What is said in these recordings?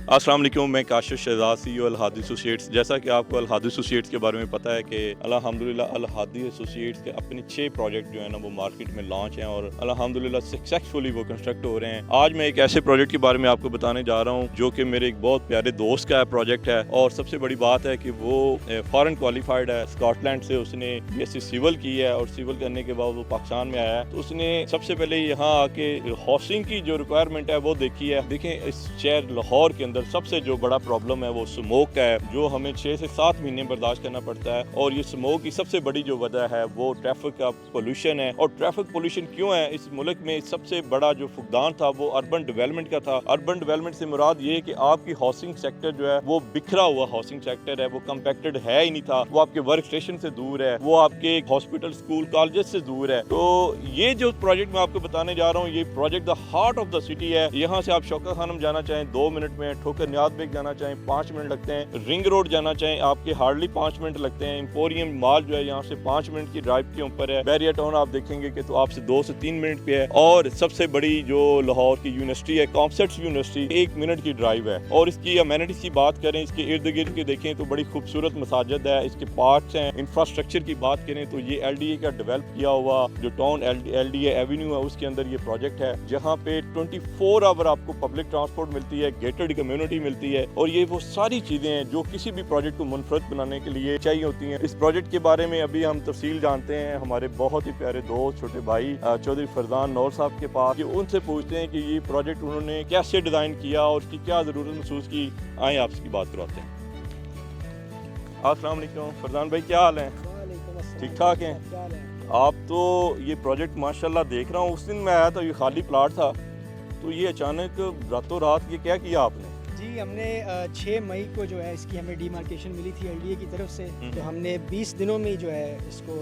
अस्सलाम वालेकुम, मैं काशिफ शहजाद CEO अल-हादी एसोसिएट्स। जैसा कि आपको अल-हादी एसोसिएट्स के बारे में पता है कि अल्हम्दुलिल्लाह अल-हादी एसोसिएट्स के अपने 6 प्रोजेक्ट जो है ना वो मार्केट में लॉन्च हैं और अल्हम्दुलिल्लाह सक्सेसफुली वो कंस्ट्रक्ट हो रहे हैं। आज मैं एक ऐसे प्रोजेक्ट के बारे में आपको बताने जा रहा हूँ जो कि मेरे एक बहुत प्यारे दोस्त का प्रोजेक्ट है और सबसे बड़ी बात है कि वो फॉरेन क्वालिफाइड है। स्कॉटलैंड से उसने BSc सिविल की है और सिविल करने के बाद वो पाकिस्तान में आया है। तो उसने सबसे पहले यहाँ आके हाउसिंग की जो रिक्वायरमेंट है वो देखी है। देखें, इस शहर लाहौर के अंदर सबसे जो बड़ा प्रॉब्लम है वो स्मोक का है, जो हमें 6 से 7 महीने बर्दाश्त करना पड़ता है। और ये स्मोक की सबसे बड़ी जो वजह है वो ट्रैफिक का पोल्यूशन है। और ट्रैफिक पोल्यूशन क्यों है? इस मुल्क में सबसे बड़ा जो फुकदान था वो अर्बन डेवलपमेंट का था। अर्बन डेवलपमेंट से मुराद ये है कि आपकी हाउसिंग सेक्टर जो है वो बिखरा हुआ हाउसिंग सेक्टर है, वो कम्पैक्टेड है ही नहीं था, वो आपके वर्क स्टेशन से दूर है, वो आपके हॉस्पिटल, स्कूल, कॉलेजेस से दूर है। तो ये जो प्रोजेक्ट मैं आपको बताने जा रहा हूँ, ये project the heart of the city है। यहाँ से आप शौका खानम जाना चाहें 2 मिनट में, ठोकर नियाज बेग जाना चाहें 5 मिनट लगते हैं, रिंग रोड जाना चाहें आपके हार्डली 5 मिनट लगते हैं, एम्पोरियम मॉल जो है यहाँ से 5 मिनट की ड्राइव के ऊपर है, बैरियर टाउन आप देखेंगे कि तो आपसे 2 से 3 मिनट पे है। और सबसे बड़ी जो लाहौर की यूनिवर्सिटी है, कॉमसेट्स यूनिवर्सिटी, 1 मिनट की ड्राइव है। और इसकी अमेनिटीज की बात करें, इसके इर्द गिर्द के देखें तो बड़ी खूबसूरत मसाजिद है, इसके पार्क्स हैं। इंफ्रास्ट्रक्चर की बात करें तो ये LDA का डेवलप किया हुआ जो टाउन LDA एवेन्यू है उसके अंदर ये प्रोजेक्ट है, जहाँ पे 24 आवर आपको पब्लिक ट्रांसपोर्ट मिलती है, गेटेड कम्युनिटी मिलती है। और ये वो सारी चीज़ें हैं जो किसी भी प्रोजेक्ट को मुनफरद बनाने के लिए चाहिए होती हैं। इस प्रोजेक्ट के बारे में अभी हम तफसील जानते हैं हमारे बहुत ही प्यारे दोस्त, छोटे भाई चौधरी फरजान नौर साहब के पास, कि उनसे पूछते हैं कि ये प्रोजेक्ट उन्होंने कैसे डिज़ाइन किया और उसकी क्या ज़रूरत महसूस की। आए आपसे बात करवाते हैं। अस्सलाम वालेकुम फरजान भाई, क्या हाल है? ठीक ठाक हैं आप? तो ये प्रोजेक्ट माशाल्लाह देख रहा हूँ, उस दिन मैं आया था ये खाली प्लाट था, तो ये अचानक रातों रात ये क्या किया आपने? जी, हमने 6 मई को जो है इसकी हमें डिमार्केशन मिली थी LDA की तरफ से, तो हमने 20 दिनों में जो है इसको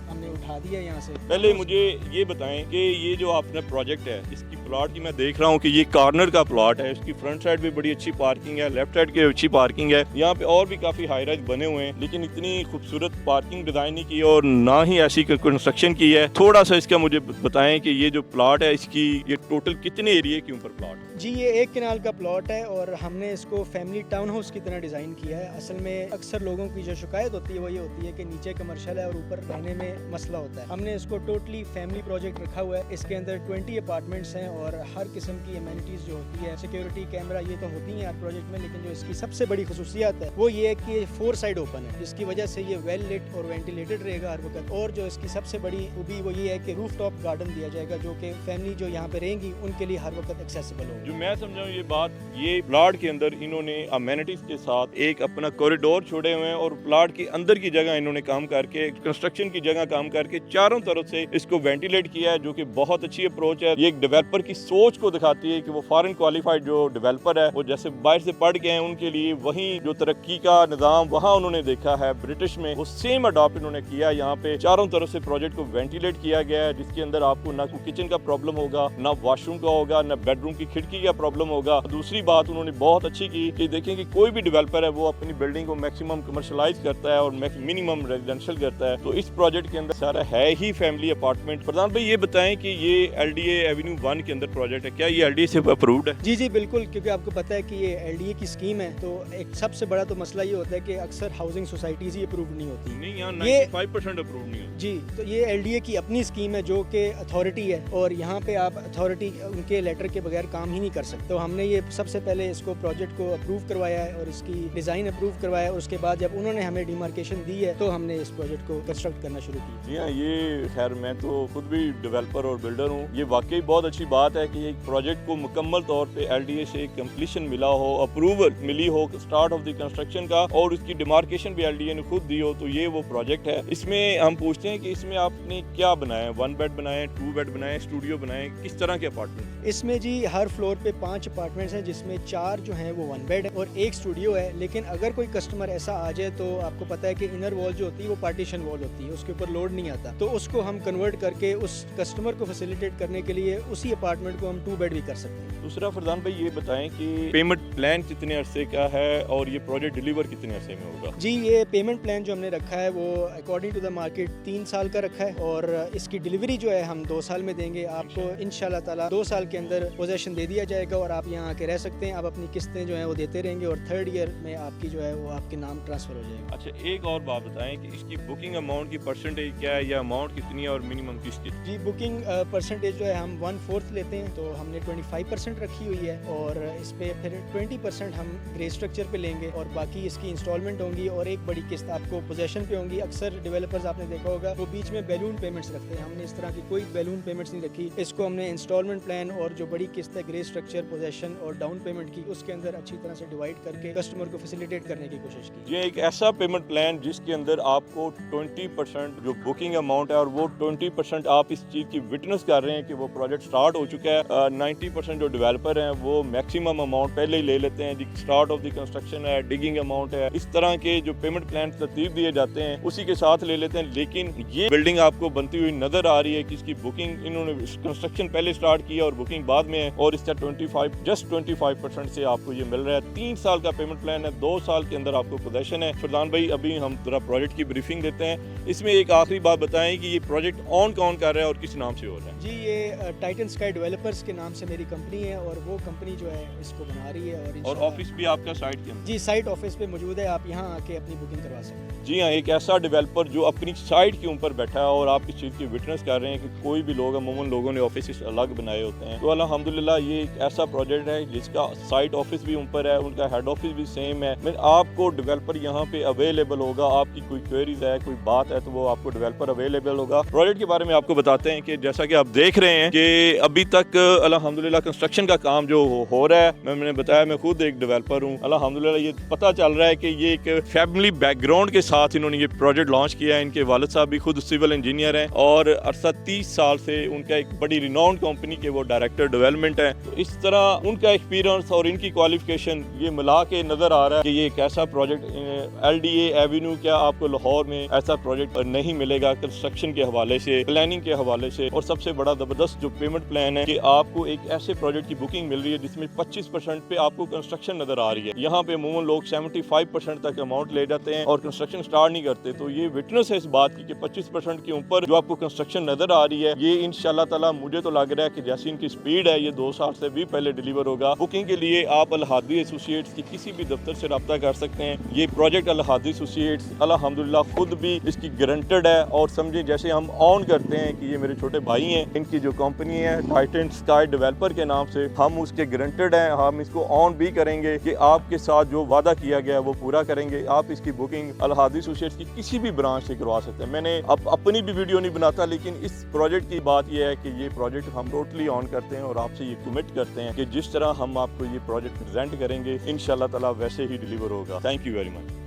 हमने उठा दिया यहाँ से। पहले मुझे ये बताएं कि ये जो आपने प्रोजेक्ट है, इसकी प्लॉट की मैं देख रहा हूँ कि ये कॉर्नर का प्लॉट है, इसकी फ्रंट साइड भी बड़ी अच्छी पार्किंग है, लेफ्ट साइड की अच्छी पार्किंग है, यहाँ पे और भी काफ़ी हाई राइज बने हुए हैं, लेकिन इतनी खूबसूरत पार्किंग डिज़ाइन नहीं की और ना ही ऐसी कंस्ट्रक्शन की है। थोड़ा सा इसका मुझे बताएं कि ये जो प्लॉट है इसकी ये टोटल कितने एरिया के ऊपर प्लॉट है? जी, ये 1 कनाल का प्लॉट है और हमने इसको फैमिली टाउन हाउस की तरह डिज़ाइन किया है। असल में अक्सर लोगों की जो शिकायत होती है वो ये होती है कि नीचे कमर्शियल है और ऊपर रहने में मसला होता है। हमने इसको टोटली फैमिली प्रोजेक्ट रखा हुआ है। इसके अंदर 20 अपार्टमेंट्स हैं और हर किस्म की एमेनिटीज़ जो होती है, सिक्योरिटी कैमरा, ये तो होती हैं हर प्रोजेक्ट में, लेकिन जो इसकी सबसे बड़ी खसूसियात है वो ये है कि 4 साइड ओपन है, जिसकी वजह से ये वेल लिट और वेंटिलेटेड रहेगा हर वक्त। और जो इसकी सबसे बड़ी खूबी वो ये है कि रूफ टॉप गार्डन दिया जाएगा, जो कि फैमिली जो यहाँ पे रहेंगी उनके लिए हर वक्त एक्सेसिबल हो। जो मैं समझाऊँ ये बात, ये प्लाट के अंदर इन्होंने अमेनिटीज के साथ एक अपना कॉरिडोर छोड़े हुए हैं और प्लाट के अंदर की जगह इन्होंने काम करके, कंस्ट्रक्शन की जगह काम करके चारों तरफ से इसको वेंटिलेट किया है, जो कि बहुत अच्छी अप्रोच है। ये एक डेवलपर की सोच को दिखाती है कि वो फॉरेन क्वालिफाइड जो डेवलपर है वो जैसे बाहर से पढ़ के हैं, उनके लिए वही जो तरक्की का निज़ाम वहाँ उन्होंने देखा है ब्रिटिश में, वो सेम अडॉप्ट इन्होंने किया। यहाँ पे चारों तरफ से प्रोजेक्ट को वेंटिलेट किया गया है, जिसके अंदर आपको ना किचन का प्रॉब्लम होगा, ना वॉशरूम का होगा, ना बेडरूम की खिड़की का प्रॉब्लम होगा। दूसरी बात उन्होंने बहुत अच्छी की कि देखें कि कोई भी डेवलपर है वो अपनी बिल्डिंग को मैक्सिमम कमर्शलाइज करता है और मिनिमम रेजिडेंशियल करता है। तो इस प्रोजेक्ट के अंदर सारा है ही फैमिली अपार्टमेंट। प्रधान भाई ये बताएं कि ये LDA एवेन्यू 1 के अंदर प्रोजेक्ट है, क्या ये LDA से अप्रूव्ड है? जी बिल्कुल, क्योंकि आपको पता है कि ये LDA की स्कीम है, तो एक सबसे बड़ा तो मसला ये होता है कि अक्सर हाउसिंग सोसाइटीज ही अप्रूव नहीं होती। नहीं, यहाँ 95% अप्रूव नहीं होती। जी, तो ये LDA की अपनी स्कीम है जो कि अथॉरिटी है और यहाँ पे आप अथॉरिटी उनके लेटर के बगैर काम ही नहीं कर सकते। तो हमने ये सबसे पहले इसको प्रोजेक्ट को अप्रूव करवाया है और इसकी डिज़ाइन अप्रूव करवाया है और उसके बाद जब उन्होंने हमें डिमार्केशन दी है तो हमने इस प्रोजेक्ट को कंस्ट्रक्ट करना शुरू किया। जी हाँ, ये खैर मैं तो खुद भी डेवलपर और बिल्डर हूँ। ये वाकई बहुत अच्छी बात है कि एक प्रोजेक्ट को मुकम्मल तौर पे LDA से कंप्लीशन मिला हो, अप्रूवल मिली हो स्टार्ट ऑफ द कंस्ट्रक्शन का, और उसकी डिमार्केशन भी LDA ने खुद दी हो, तो ये वो प्रोजेक्ट है। इसमें हम पूछते हैं कि इसमें आपने क्या बनाया, 1 बेड बनाए, 2 बेड बनाए, स्टूडियो बनाए, किस तरह के अपार्टमेंट? इसमें जी हर फ्लोर पे 5 अपार्टमेंट्स हैं, जिसमें 4 जो हैं वो 1 बेड है और 1 स्टूडियो है। लेकिन अगर कोई कस्टमर ऐसा आ जाए तो आपको पता है कि इनर वॉल जो होती है वो पार्टीशन वॉल होती है, उसके ऊपर लोड नहीं आता, तो उसको हम कन्वर्ट करके उस कस्टमर को फैसिलिटेट करने के लिए उसी अपार्टमेंट को हम 2 बेड भी कर सकते हैं। दूसरा फरजान भाई ये बताएं कि पेमेंट प्लान कितने अरसे का है और ये प्रोजेक्ट डिलीवर कितने अरसे में होगा? जी, ये पेमेंट प्लान जो हमने रखा है वो अकॉर्डिंग टू द मार्केट 3 साल का रखा है, और इसकी डिलीवरी जो है हम 2 साल में देंगे आपको। इंशाल्लाह ताला 2 साल के अंदर पोजेशन दे दिया जाएगा और आप यहाँ आके रह सकते हैं। आप अपनी किस्तें जो हैं वो देते रहेंगे और 3rd ईयर में आपकी जो है वो आपके नाम ट्रांसफ़र हो जाएगा। अच्छा, एक और बात बताएं कि इसकी बुकिंग अमाउंट की परसेंटेज क्या है या अमाउंट कितनी है और मिनिमम किसकी? जी, बुकिंग परसेंटेज जो है हम 1/4 लेते हैं, तो हमने 25% रखी हुई है, और इस पे फिर 20% हम ग्रे स्ट्रक्चर पे लेंगे और बाकी इसकी इंस्टॉलमेंट होंगी और एक बड़ी किस्त आपको पोजेशन पे होंगी। अक्सर डेवलपर्स आपने देखा होगा वो बीच में बैलून पेमेंट्स रखते हैं, हमने इस तरह की कोई बैलून पेमेंट्स नहीं रखी। इसको हमने इंस्टॉलमेंट प्लान और जो बड़ी किस्त है ग्रे स्ट्रक्चर, पोजेशन और डाउन पेमेंट की, उसके अंदर अच्छी तरह से डिवाइड करके कस्टमर को फैसिलिटेट करने की कोशिश की। ये एक ऐसा पेमेंट प्लान जिसके अंदर आपको 20% जो बुकिंग अमाउंट है और वो 20% आप इस चीज़ की विटनेस कर रहे हैं कि वो प्रोजेक्ट स्टार्ट हो चुका है। 90% जो डेवलपर हैं वो मैक्सिमम अमाउंट पहले ही ले लेते हैं, स्टार्ट ऑफ द कंस्ट्रक्शन है, डिगिंग अमाउंट है, इस तरह के जो पेमेंट प्लान तरतीब दिए जाते हैं उसी के साथ ले लेते हैं। लेकिन ये बिल्डिंग आपको बनती हुई नजर आ रही है कि इसकी बुकिंग इन्होंने कंस्ट्रक्शन पहले स्टार्ट किया और बुकिंग बाद में है, और इसका 25% से आपको ये मिल रहा है। 3 साल का पेमेंट प्लान है, 2 साल के अंदर आपको पोजेशन है। फरदान भाई अभी हम जरा प्रोजेक्ट की ब्रीफिंग देते हैं। इसमें एक आखिरी बात बताएं कि ये प्रोजेक्ट ऑन कौन कर रहा है और किस नाम से हो रहा है? जी, ये टाइटन स्काई डेवलपर्स के नाम से मेरी कंपनी है और वो कंपनी जो है इसको बना रही है। और ऑफिस भी आपका साइट के अंदर? जी, साइट ऑफिस पे मौजूद है, आप यहाँ आके अपनी बुकिंग करवा सकते हैं। जी हाँ, एक ऐसा डेवलपर जो अपनी साइट के ऊपर बैठा है और आप इस चीज़ की विटनेस कर रहे हैं कि कोई भी लोग, अमूमन लोगों ने ऑफिस अलग बनाए होते हैं, तो अल्हम्दुलिल्लाह ये एक ऐसा प्रोजेक्ट है जिसका साइट ऑफिस भी ऊपर है, उनका हेड ऑफिस भी सेम है। मैं आपको डेवलपर यहाँ पे अवेलेबल होगा, आपकी कोई क्वेरीज है, कोई बात है, तो वो आपको डेवलपर अवेलेबल होगा। प्रोजेक्ट के बारे में आपको बताते हैं कि जैसा कि आप देख रहे हैं कि अभी तक अल्हम्दुलिल्लाह कंस्ट्रक्शन का काम जो हो रहा है, मैंने बताया मैं खुद एक डेवलपर हूँ। अल्हम्दुलिल्लाह ये पता चल रहा है कि ये एक फैमिली बैकग्राउंड के साथ इन्होंने ये प्रोजेक्ट लॉन्च किया है। इनके वालिद साहब भी खुद सिविल इंजीनियर हैं और अरसा 30 साल से उनका एक बड़ी रिनाउंड कंपनी के वो डायरेक्टर डेवलपमेंट है। तो इस तरह उनका एक्सपीरियंस और इनकी क्वालिफिकेशन ये मिला के नजर आ रहा है कि ये एक ऐसा प्रोजेक्ट LDA एवेन्यू, क्या आपको लाहौर में ऐसा प्रोजेक्ट नहीं मिलेगा कंस्ट्रक्शन के हवाले से, प्लानिंग के हवाले से। और सबसे बड़ा जबरदस्त जो पेमेंट प्लान है कि आपको एक ऐसे प्रोजेक्ट की बुकिंग मिल रही है जिसमें 25% पे आपको कंस्ट्रक्शन नजर आ रही है। यहाँ पे अमूमन लोग 75% तक अमाउंट ले जाते हैं और कंस्ट्रक्शन स्टार्ट नहीं करते। तो ये विटनेस है इस बात की कि 25% के ऊपर जो आपको कंस्ट्रक्शन नजर आ रही है, ये इंशाल्लाह ताला मुझे तो लग रहा है कि जैसी इनकी स्पीड है ये 2 साल से भी पहले डिलीवर होगा। बुकिंग के लिए आप अल हादी एसोसिएट्स की किसी भी दफ्तर से रब्ता कर सकते हैं। ये प्रोजेक्ट अल हादी एसोसिएट्स अल्हम्दुलिल्लाह खुद भी इसकी गारंटेड है, और समझे जैसे हम ऑन करते हैं कि ये मेरे छोटे भाई हैं, इनकी जो कंपनी है टाइटन स्काई डेवलपर के नाम से, हम उसके गारंटेड हैं। हम इसको ऑन भी करेंगे कि आपके साथ जो वादा किया गया है वो पूरा करेंगे। आप इसकी बुकिंग अल हादी एसोसिएट्स की किसी भी ब्रांच से करवा सकते हैं। मैंने अब अपनी भी वीडियो नहीं बनाता, लेकिन इस प्रोजेक्ट की बात यह है कि ये प्रोजेक्ट हम टोटली ऑन करते हैं और आपसे ये कमिट करते हैं कि जिस तरह हम आपको ये प्रोजेक्ट प्रेजेंट करेंगे इंशाल्लाह ताला वैसे ही डिलीवर होगा। Thank you very much.